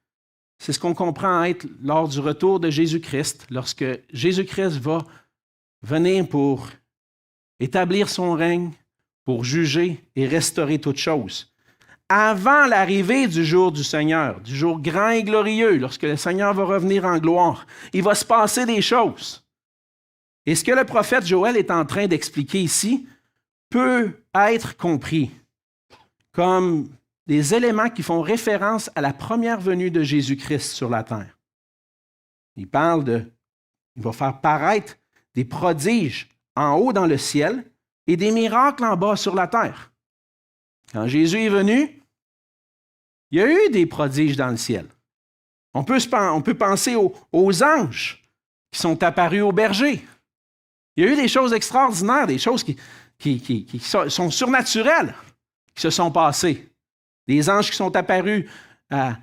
c'est ce qu'on comprend être lors du retour de Jésus-Christ, lorsque Jésus-Christ va venir pour établir son règne, pour juger et restaurer toutes choses. Avant l'arrivée du jour du Seigneur, du jour grand et glorieux, lorsque le Seigneur va revenir en gloire, il va se passer des choses. Et ce que le prophète Joël est en train d'expliquer ici peut être compris comme des éléments qui font référence à la première venue de Jésus-Christ sur la terre. Il va faire paraître des prodiges en haut dans le ciel et des miracles en bas sur la terre. Quand Jésus est venu, il y a eu des prodiges dans le ciel. On peut penser aux anges qui sont apparus aux bergers. Il y a eu des choses extraordinaires, des choses qui sont surnaturelles qui se sont passées. Des anges qui sont apparus à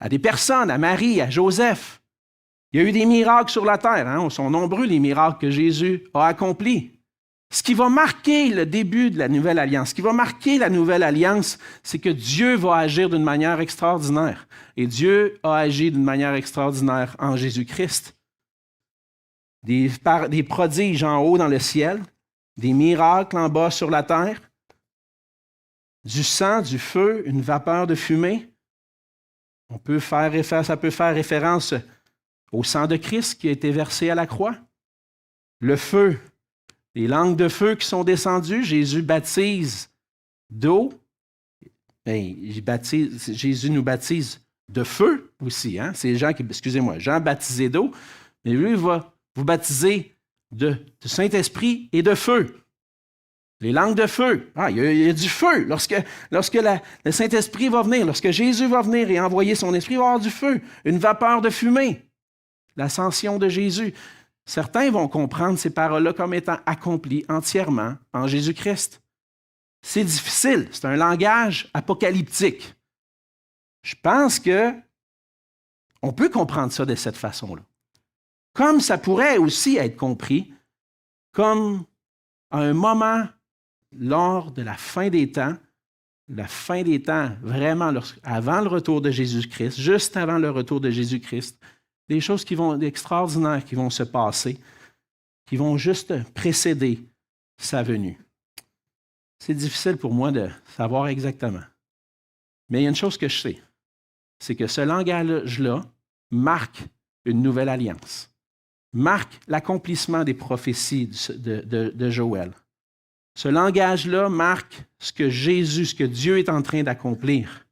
des personnes, à Marie, à Joseph. Il y a eu des miracles sur la terre. Ils sont nombreux les miracles que Jésus a accomplis. Ce qui va marquer le début de la nouvelle alliance, ce qui va marquer la nouvelle alliance, c'est que Dieu va agir d'une manière extraordinaire. Et Dieu a agi d'une manière extraordinaire en Jésus-Christ. Des prodiges en haut dans le ciel, des miracles en bas sur la terre, du sang, du feu, une vapeur de fumée. Ça peut faire référence au sang de Christ qui a été versé à la croix. Le feu, les langues de feu qui sont descendues. Jésus baptise d'eau. Jésus nous baptise de feu aussi. C'est Jean Jean baptisé d'eau, mais lui, il va vous baptiser de Saint-Esprit et de feu. Les langues de feu. Il y a du feu. Lorsque le Saint-Esprit va venir, lorsque Jésus va venir et envoyer son esprit, il va y avoir du feu, une vapeur de fumée. L'ascension de Jésus. Certains vont comprendre ces paroles-là comme étant accomplies entièrement en Jésus-Christ. C'est difficile. C'est un langage apocalyptique. Je pense qu'on peut comprendre ça de cette façon-là. Comme ça pourrait aussi être compris comme à un moment lors de la fin des temps vraiment avant le retour de Jésus-Christ, juste avant le retour de Jésus-Christ, des choses extraordinaires qui vont se passer, qui vont juste précéder sa venue. C'est difficile pour moi de savoir exactement. Mais il y a une chose que je sais, c'est que ce langage-là marque une nouvelle alliance, marque l'accomplissement des prophéties de Joël. Ce langage-là marque ce que Dieu est en train d'accomplir.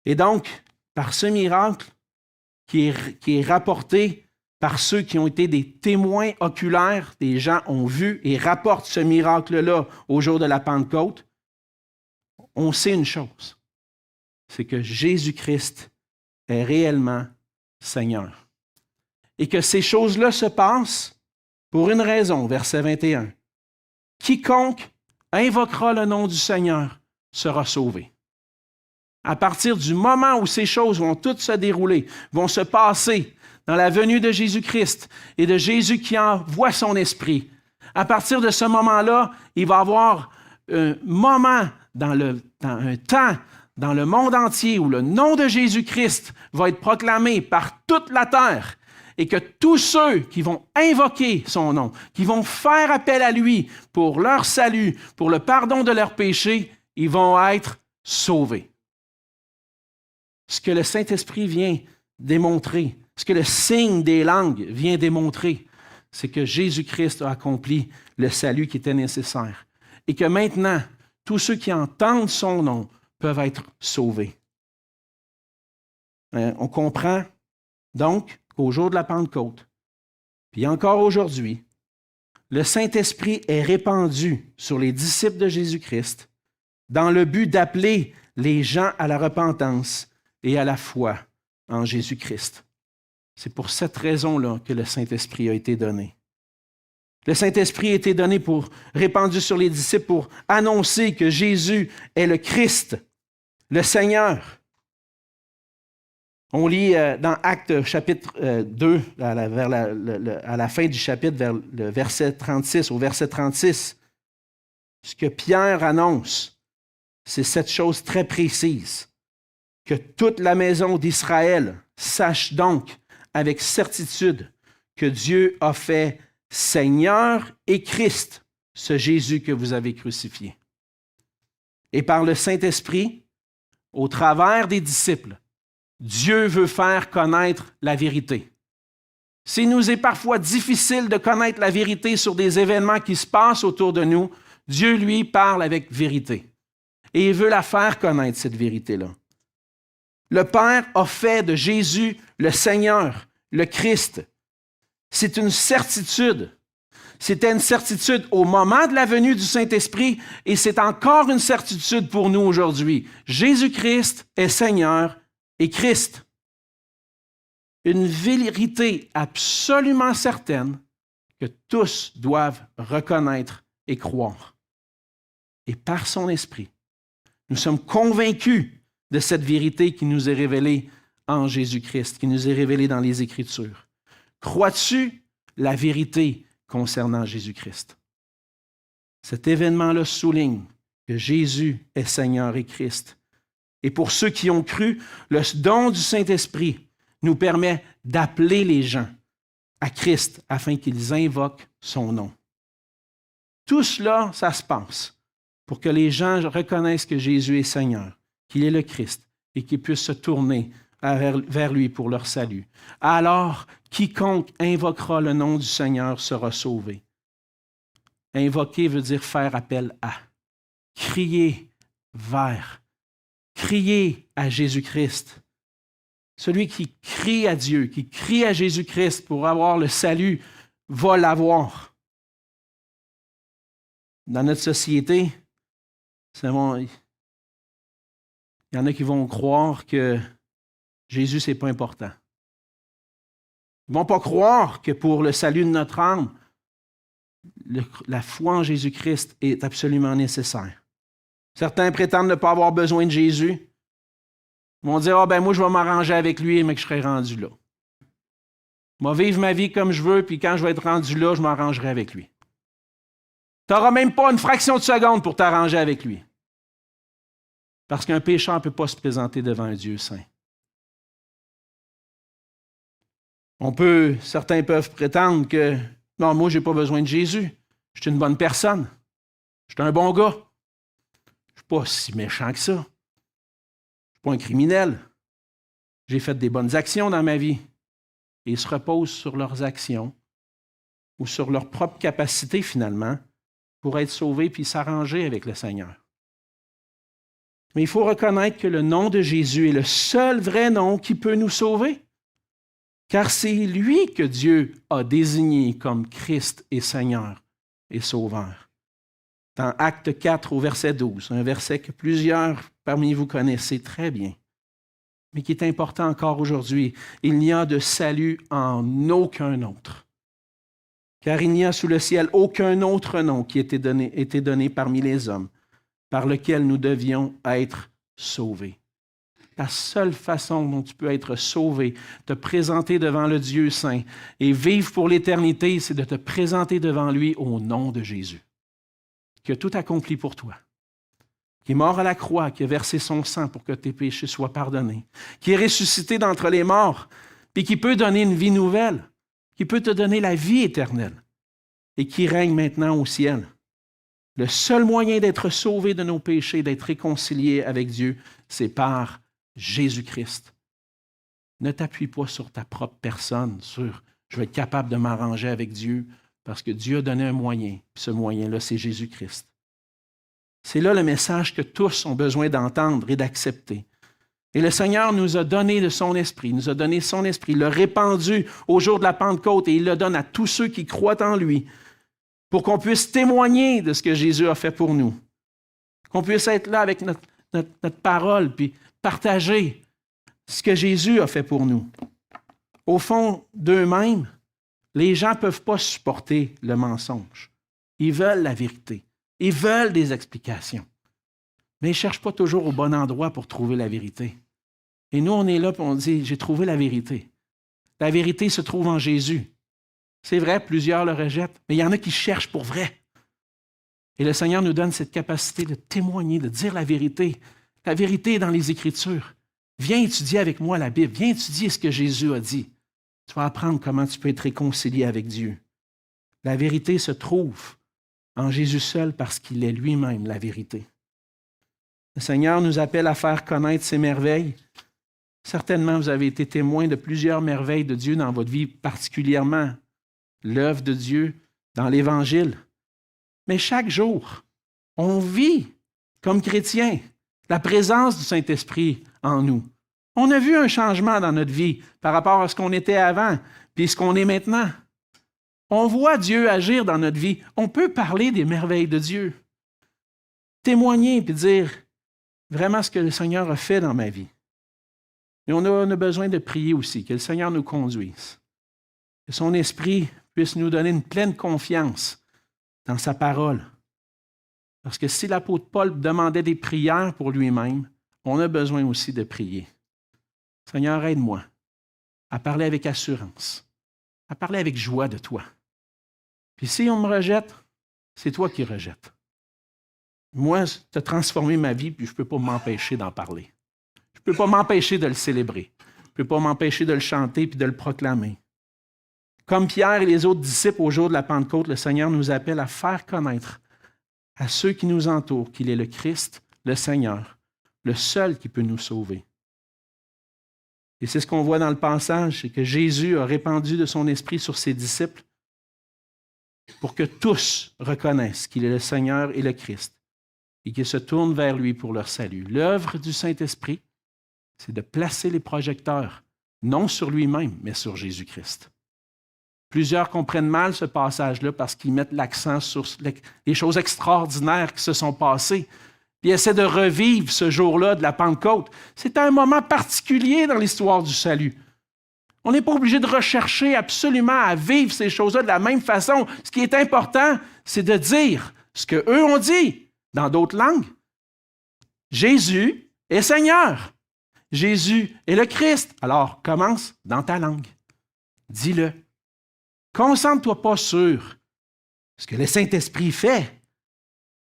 Et donc, par ce miracle qui est rapporté par ceux qui ont été des témoins oculaires, des gens ont vu et rapportent ce miracle-là au jour de la Pentecôte, on sait une chose, c'est que Jésus-Christ est réellement Seigneur. Et que ces choses-là se passent pour une raison, verset 21. Quiconque invoquera le nom du Seigneur sera sauvé. À partir du moment où ces choses vont toutes se dérouler, vont se passer dans la venue de Jésus-Christ et de Jésus qui envoie son esprit, à partir de ce moment-là, il va y avoir un moment dans un temps, dans le monde entier, où le nom de Jésus-Christ va être proclamé par toute la terre et que tous ceux qui vont invoquer son nom, qui vont faire appel à lui pour leur salut, pour le pardon de leurs péchés, ils vont être sauvés. Ce que le Saint-Esprit vient démontrer, ce que le signe des langues vient démontrer, c'est que Jésus-Christ a accompli le salut qui était nécessaire et que maintenant, tous ceux qui entendent son nom peuvent être sauvés. On comprend donc qu'au jour de la Pentecôte, puis encore aujourd'hui, le Saint-Esprit est répandu sur les disciples de Jésus-Christ dans le but d'appeler les gens à la repentance et à la foi en Jésus-Christ. C'est pour cette raison-là que le Saint-Esprit a été donné. Le Saint-Esprit a été donné répandu sur les disciples pour annoncer que Jésus est le Christ, le Seigneur. On lit dans Actes chapitre 2, à la fin du chapitre, vers le verset 36, au verset 36, ce que Pierre annonce, c'est cette chose très précise, que toute la maison d'Israël sache donc avec certitude que Dieu a fait Seigneur et Christ, ce Jésus que vous avez crucifié. Et par le Saint-Esprit, au travers des disciples, Dieu veut faire connaître la vérité. S'il nous est parfois difficile de connaître la vérité sur des événements qui se passent autour de nous, Dieu, lui, parle avec vérité. Et il veut la faire connaître, cette vérité-là. Le Père a fait de Jésus le Seigneur, le Christ. C'est une certitude. C'était une certitude au moment de la venue du Saint-Esprit et c'est encore une certitude pour nous aujourd'hui. Jésus-Christ est Seigneur et Christ. Une vérité absolument certaine que tous doivent reconnaître et croire. Et par son Esprit, nous sommes convaincus de cette vérité qui nous est révélée en Jésus-Christ qui nous est révélé dans les Écritures? Crois-tu la vérité concernant Jésus-Christ? Cet événement-là souligne que Jésus est Seigneur et Christ. Et pour ceux qui ont cru, le don du Saint-Esprit nous permet d'appeler les gens à Christ afin qu'ils invoquent son nom. Tout cela, ça se passe pour que les gens reconnaissent que Jésus est Seigneur, qu'il est le Christ et qu'ils puissent se tourner vers lui pour leur salut. Alors, quiconque invoquera le nom du Seigneur sera sauvé. Invoquer veut dire faire appel à. Crier vers. Crier à Jésus-Christ. Celui qui crie à Dieu, qui crie à Jésus-Christ pour avoir le salut, va l'avoir. Dans notre société, il y en a qui vont croire que Jésus, ce n'est pas important. Ils ne vont pas croire que pour le salut de notre âme, la foi en Jésus-Christ est absolument nécessaire. Certains prétendent ne pas avoir besoin de Jésus. Ils vont dire, moi, je vais m'arranger avec lui, mais que je serai rendu là. Je vais vivre ma vie comme je veux, puis quand je vais être rendu là, je m'arrangerai avec lui. Tu n'auras même pas une fraction de seconde pour t'arranger avec lui. Parce qu'un pécheur ne peut pas se présenter devant un Dieu saint. Certains peuvent prétendre que, non, moi, je n'ai pas besoin de Jésus. Je suis une bonne personne. Je suis un bon gars. Je ne suis pas si méchant que ça. Je ne suis pas un criminel. J'ai fait des bonnes actions dans ma vie. Et ils se reposent sur leurs actions ou sur leur propre capacité, finalement, pour être sauvés puis s'arranger avec le Seigneur. Mais il faut reconnaître que le nom de Jésus est le seul vrai nom qui peut nous sauver. Car c'est lui que Dieu a désigné comme Christ et Seigneur et Sauveur. Dans Acte 4 au verset 12, un verset que plusieurs parmi vous connaissez très bien, mais qui est important encore aujourd'hui, il n'y a de salut en aucun autre. Car il n'y a sous le ciel aucun autre nom qui ait été donné parmi les hommes, par lequel nous devions être sauvés. La seule façon dont tu peux être sauvé, te présenter devant le Dieu saint et vivre pour l'éternité, c'est de te présenter devant lui au nom de Jésus, qui a tout accompli pour toi, qui est mort à la croix, qui a versé son sang pour que tes péchés soient pardonnés, qui est ressuscité d'entre les morts, puis qui peut donner une vie nouvelle, qui peut te donner la vie éternelle et qui règne maintenant au ciel. Le seul moyen d'être sauvé de nos péchés, d'être réconcilié avec Dieu, c'est par Jésus-Christ. Ne t'appuie pas sur ta propre personne, sur « je vais être capable de m'arranger avec Dieu » parce que Dieu a donné un moyen. Ce moyen-là, c'est Jésus-Christ. C'est là le message que tous ont besoin d'entendre et d'accepter. Et le Seigneur nous a donné de son esprit, nous a donné son esprit, il l'a répandu au jour de la Pentecôte et il le donne à tous ceux qui croient en lui pour qu'on puisse témoigner de ce que Jésus a fait pour nous. Qu'on puisse être là avec notre parole puis partager ce que Jésus a fait pour nous. Au fond d'eux-mêmes, les gens ne peuvent pas supporter le mensonge. Ils veulent la vérité. Ils veulent des explications. Mais ils ne cherchent pas toujours au bon endroit pour trouver la vérité. Et nous, on est là et on dit, j'ai trouvé la vérité. La vérité se trouve en Jésus. C'est vrai, plusieurs le rejettent, mais il y en a qui cherchent pour vrai. Et le Seigneur nous donne cette capacité de témoigner, de dire la vérité. La vérité est dans les Écritures. Viens étudier avec moi la Bible. Viens étudier ce que Jésus a dit. Tu vas apprendre comment tu peux être réconcilié avec Dieu. La vérité se trouve en Jésus seul parce qu'il est lui-même la vérité. Le Seigneur nous appelle à faire connaître ses merveilles. Certainement, vous avez été témoin de plusieurs merveilles de Dieu dans votre vie, particulièrement l'œuvre de Dieu dans l'Évangile. Mais chaque jour, on vit comme chrétiens la présence du Saint-Esprit en nous. On a vu un changement dans notre vie par rapport à ce qu'on était avant puis ce qu'on est maintenant. On voit Dieu agir dans notre vie. On peut parler des merveilles de Dieu. Témoigner puis dire vraiment ce que le Seigneur a fait dans ma vie. Et on a besoin de prier aussi, que le Seigneur nous conduise. Que son Esprit puisse nous donner une pleine confiance dans sa parole. Parce que si l'apôtre Paul demandait des prières pour lui-même, on a besoin aussi de prier. Seigneur, aide-moi à parler avec assurance, à parler avec joie de toi. Puis si on me rejette, c'est toi qui rejettes. Moi, tu as transformé ma vie, puis je ne peux pas m'empêcher d'en parler. Je ne peux pas m'empêcher de le célébrer. Je ne peux pas m'empêcher de le chanter puis de le proclamer. Comme Pierre et les autres disciples au jour de la Pentecôte, le Seigneur nous appelle à faire connaître à ceux qui nous entourent qu'il est le Christ, le Seigneur, le seul qui peut nous sauver. Et c'est ce qu'on voit dans le passage, c'est que Jésus a répandu de son esprit sur ses disciples pour que tous reconnaissent qu'il est le Seigneur et le Christ et qu'ils se tournent vers lui pour leur salut. L'œuvre du Saint-Esprit, c'est de placer les projecteurs, non sur lui-même, mais sur Jésus-Christ. Plusieurs comprennent mal ce passage-là parce qu'ils mettent l'accent sur les choses extraordinaires qui se sont passées. Puis ils essaient de revivre ce jour-là de la Pentecôte. C'est un moment particulier dans l'histoire du salut. On n'est pas obligé de rechercher absolument à vivre ces choses-là de la même façon. Ce qui est important, c'est de dire ce qu'eux ont dit dans d'autres langues. Jésus est Seigneur. Jésus est le Christ. Alors, commence dans ta langue. Dis-le. Concentre-toi pas sur ce que le Saint-Esprit fait,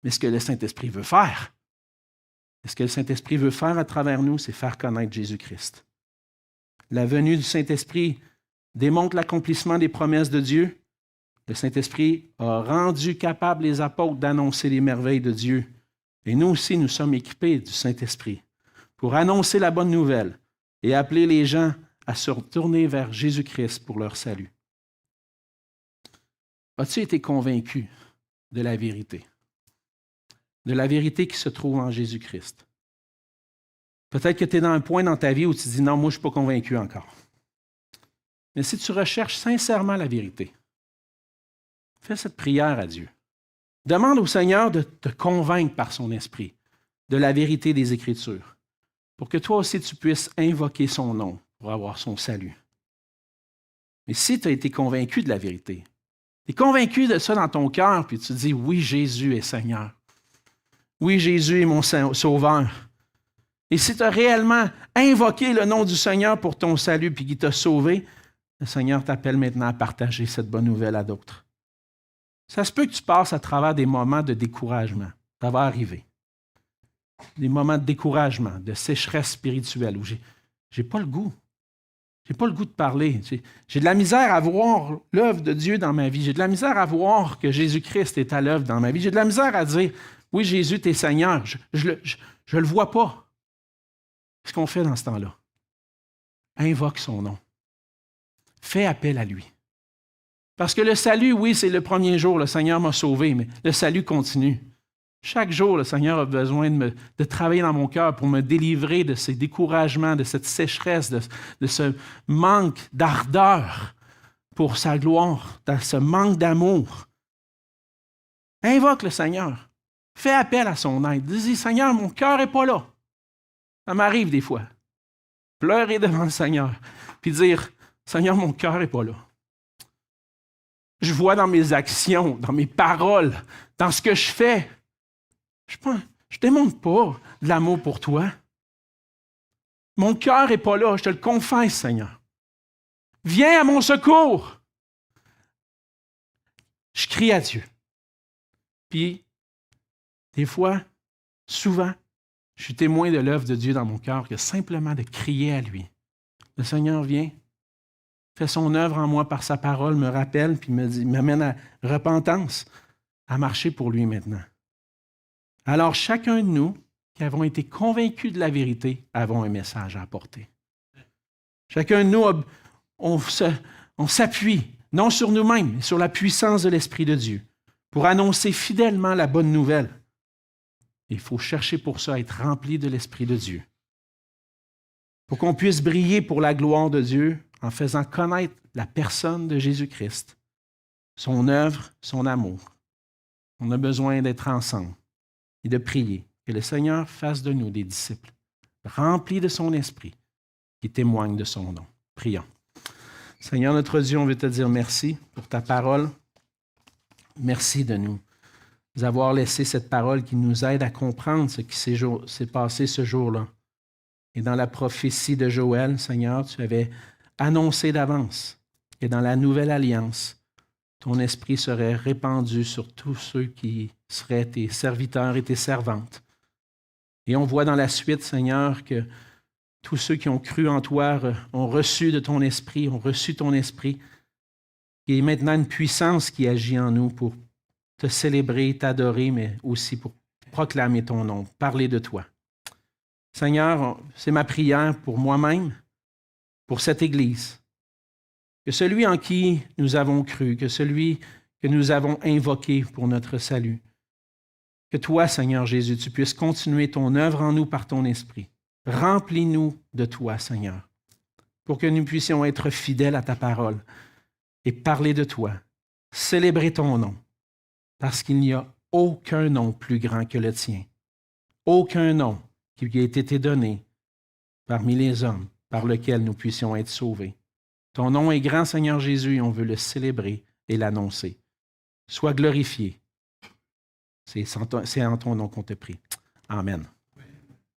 mais ce que le Saint-Esprit veut faire. Et ce que le Saint-Esprit veut faire à travers nous, c'est faire connaître Jésus-Christ. La venue du Saint-Esprit démontre l'accomplissement des promesses de Dieu. Le Saint-Esprit a rendu capable les apôtres d'annoncer les merveilles de Dieu. Et nous aussi, nous sommes équipés du Saint-Esprit pour annoncer la bonne nouvelle et appeler les gens à se retourner vers Jésus-Christ pour leur salut. As-tu été convaincu de la vérité? De la vérité qui se trouve en Jésus-Christ? Peut-être que tu es dans un point dans ta vie où tu te dis « Non, moi, je ne suis pas convaincu encore. » Mais si tu recherches sincèrement la vérité, fais cette prière à Dieu. Demande au Seigneur de te convaincre par son esprit de la vérité des Écritures, pour que toi aussi tu puisses invoquer son nom pour avoir son salut. Mais si tu as été convaincu de la vérité, tu es convaincu de ça dans ton cœur, puis tu te dis « Oui, Jésus est Seigneur. Oui, Jésus est mon Sauveur. » Et si tu as réellement invoqué le nom du Seigneur pour ton salut, puis qu'il t'a sauvé, le Seigneur t'appelle maintenant à partager cette bonne nouvelle à d'autres. Ça se peut que tu passes à travers des moments de découragement. Ça va arriver. Des moments de découragement, de sécheresse spirituelle, où j'ai pas le goût. J'ai pas le goût de parler. J'ai de la misère à voir l'œuvre de Dieu dans ma vie. J'ai de la misère à voir que Jésus-Christ est à l'œuvre dans ma vie. J'ai de la misère à dire, oui, Jésus, tu es Seigneur. Je le vois pas. Qu'est-ce qu'on fait dans ce temps-là? Invoque son nom. Fais appel à lui. Parce que le salut, oui, c'est le premier jour, le Seigneur m'a sauvé, mais le salut continue. Chaque jour, le Seigneur a besoin de travailler dans mon cœur pour me délivrer de ces découragements, de cette sécheresse, de ce manque d'ardeur pour sa gloire, de ce manque d'amour. Invoque le Seigneur. Fais appel à son aide. Dis, Seigneur, mon cœur n'est pas là. Ça m'arrive des fois. Pleurer devant le Seigneur, puis dire, Seigneur, mon cœur n'est pas là. Je vois dans mes actions, dans mes paroles, dans ce que je fais, je ne démontre pas de l'amour pour toi. Mon cœur n'est pas là, je te le confesse, Seigneur. Viens à mon secours. Je crie à Dieu. Puis, des fois, souvent, je suis témoin de l'œuvre de Dieu dans mon cœur que simplement de crier à lui. Le Seigneur vient, fait son œuvre en moi par sa parole, me rappelle, puis m'amène à repentance, à marcher pour lui maintenant. Alors, chacun de nous qui avons été convaincus de la vérité, avons un message à apporter. Chacun de nous, on s'appuie, non sur nous-mêmes, mais sur la puissance de l'Esprit de Dieu, pour annoncer fidèlement la bonne nouvelle. Il faut chercher pour ça à être rempli de l'Esprit de Dieu. Pour qu'on puisse briller pour la gloire de Dieu en faisant connaître la personne de Jésus-Christ, son œuvre, son amour. On a besoin d'être ensemble et de prier que le Seigneur fasse de nous des disciples remplis de son esprit qui témoignent de son nom. Prions. Seigneur notre Dieu, on veut te dire merci pour ta parole. Merci de nous avoir laissé cette parole qui nous aide à comprendre ce qui s'est passé ce jour-là. Et dans la prophétie de Joël, Seigneur, tu avais annoncé d'avance que dans la nouvelle alliance, ton esprit serait répandu sur tous ceux qui seraient tes serviteurs et tes servantes. Et on voit dans la suite, Seigneur, que tous ceux qui ont cru en toi ont reçu de ton esprit, ont reçu ton esprit. Il y a maintenant une puissance qui agit en nous pour te célébrer, t'adorer, mais aussi pour proclamer ton nom, parler de toi. Seigneur, c'est ma prière pour moi-même, pour cette Église, que celui en qui nous avons cru, que celui que nous avons invoqué pour notre salut, que toi, Seigneur Jésus, tu puisses continuer ton œuvre en nous par ton esprit. Remplis-nous de toi, Seigneur, pour que nous puissions être fidèles à ta parole et parler de toi, célébrer ton nom, parce qu'il n'y a aucun nom plus grand que le tien, aucun nom qui a été donné parmi les hommes par lequel nous puissions être sauvés. Ton nom est grand, Seigneur Jésus, et on veut le célébrer et l'annoncer. Sois glorifié. C'est en ton nom qu'on te prie. Amen.